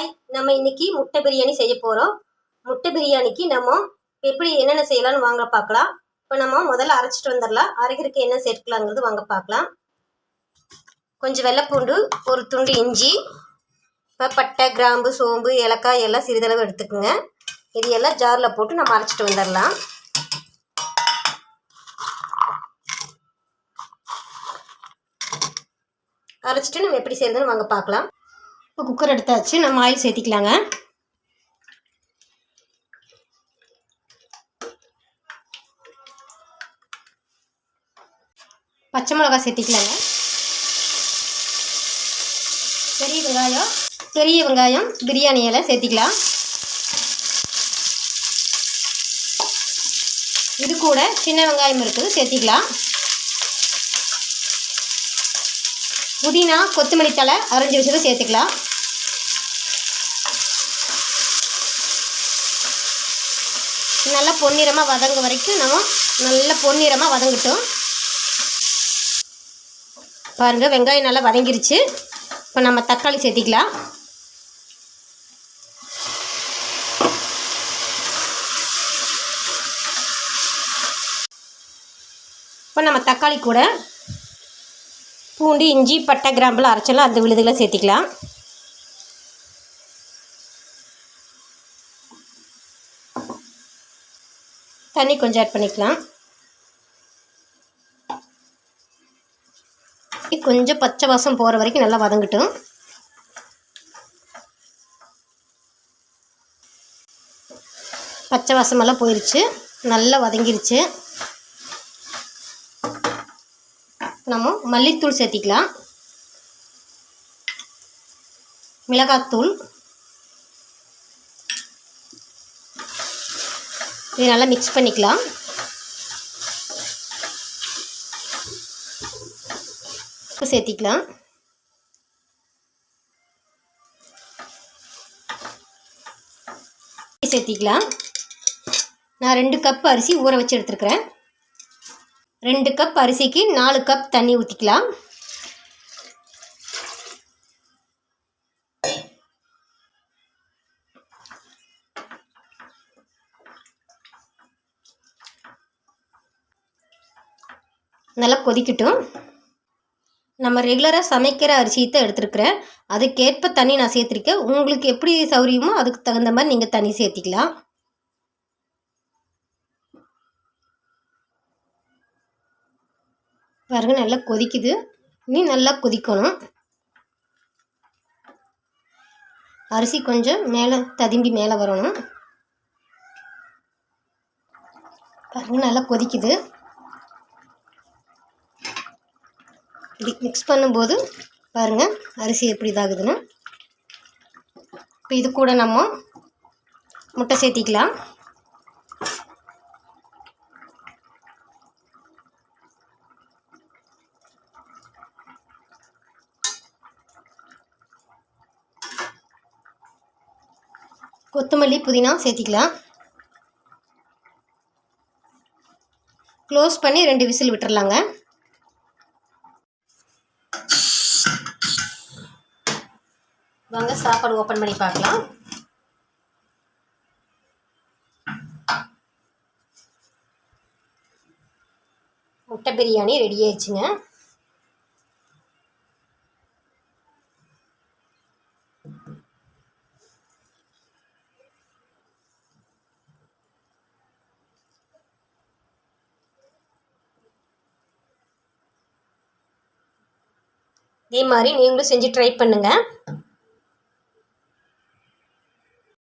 Hi, நம்ம இன்னைக்கு முட்டை பிரியாணி செய்ய போகிறோம். முட்டை பிரியாணிக்கு நம்ம எப்படி என்னென்ன செய்யலாம்னு வாங்க பார்க்கலாம். இப்போ நம்ம முதல்ல அரைச்சிட்டு வந்துடலாம். அரைக்கிறதுக்கு என்ன சேர்க்கலாங்கிறது வாங்க பார்க்கலாம். கொஞ்சம் வெள்ளைப்பூண்டு, ஒரு துண்டு இஞ்சி, இப்போ பட்டை, கிராம்பு, சோம்பு, ஏலக்காய் எல்லாம் சிறிதளவு எடுத்துக்கோங்க. இது எல்லாம் ஜாரில் போட்டு நம்ம அரைச்சிட்டு வந்துடலாம். அரைச்சிட்டு நம்ம எப்படி செய்யறதுன்னு வாங்க பார்க்கலாம். இப்போ குக்கர் எடுத்தாச்சு, நம்ம ஆயில் சேர்த்திக்கலாங்க. பச்சை மிளகாய் சேர்த்திக்கலாங்க. பெரிய வெங்காயம் பிரியாணி இலை சேர்த்திக்கலாம். இது கூட சின்ன வெங்காயம் இருக்குது, சேர்த்திக்கலாம். புதினா, கொத்தமல்லி தழை அரைஞ்சி வச்சதை சேர்த்துக்கலாம். நல்லா பொன்னிறமாக வதங்க வரைக்கும் நம்ம நல்லா பொன்னிறமாக வதங்கட்டும். பாருங்கள், வெங்காயம் நல்லா வதங்கிருச்சு. இப்போ நம்ம தக்காளி சேர்த்திக்கலாம். இப்போ நம்ம தக்காளி கூட பூண்டு, இஞ்சி, பட்டை, கிராம்பெலாம் அரைச்சலாம் அந்த விழுதுகளை சேர்த்திக்கலாம். தண்ணி கொஞ்சம் ஆட் பண்ணிக்கலாம். கொஞ்சம் பச்சை வாசம் போகிற வரைக்கும் நல்லா வதங்கட்டும். பச்சை வாசமெல்லாம் போயிடுச்சு, நல்லா வதங்கிருச்சு. நம்ம மல்லித்தூள் சேர்த்திக்கலாம். மிளகாத்தூள், இது நல்லா மிக்ஸ் பண்ணிக்கலாம். உப்பு சேர்த்திக்கலாம். சேர்த்திக்கலாம். நான் 2 கப் அரிசி ஊற வச்சு எடுத்துருக்கிறேன். 2 கப் அரிசிக்கு 4 கப் தண்ணி ஊற்றிக்கலாம். நல்லா கொதிக்கட்டும். நம்ம ரெகுலராக சமைக்கிற அரிசி தான் எடுத்துருக்கிறேன். அதுக்கேற்ப தண்ணி நான் சேர்த்துருக்கேன். உங்களுக்கு எப்படி சௌரியமோ அதுக்கு தகுந்த மாதிரி நீங்கள் தண்ணி சேர்த்திக்கலாம். பாருங்க, நல்லா கொதிக்குது. இனி நல்லா கொதிக்கணும். அரிசி கொஞ்சம் மேலே ததும்பி மேலே வரணும். பாருங்க, நல்லா கொதிக்குது. இப்படி மிக்ஸ் பண்ணும்போது பாருங்கள் அரிசி எப்படி இதாகுதுன்னு. இப்போ இது கூட நம்ம முட்டை சேர்த்திக்கலாம். கொத்தமல்லி, புதினா சேர்த்திக்கலாம். க்ளோஸ் பண்ணி 2 விசில் விட்டுறலாங்க. வாங்க சாப்பாடு ஓப்பன் பண்ணி பார்க்கலாம். முட்டை பிரியாணி ரெடி ஆயிடுச்சுங்க. இதே மாதிரி நீங்களும் செஞ்சு ட்ரை பண்ணுங்கள்.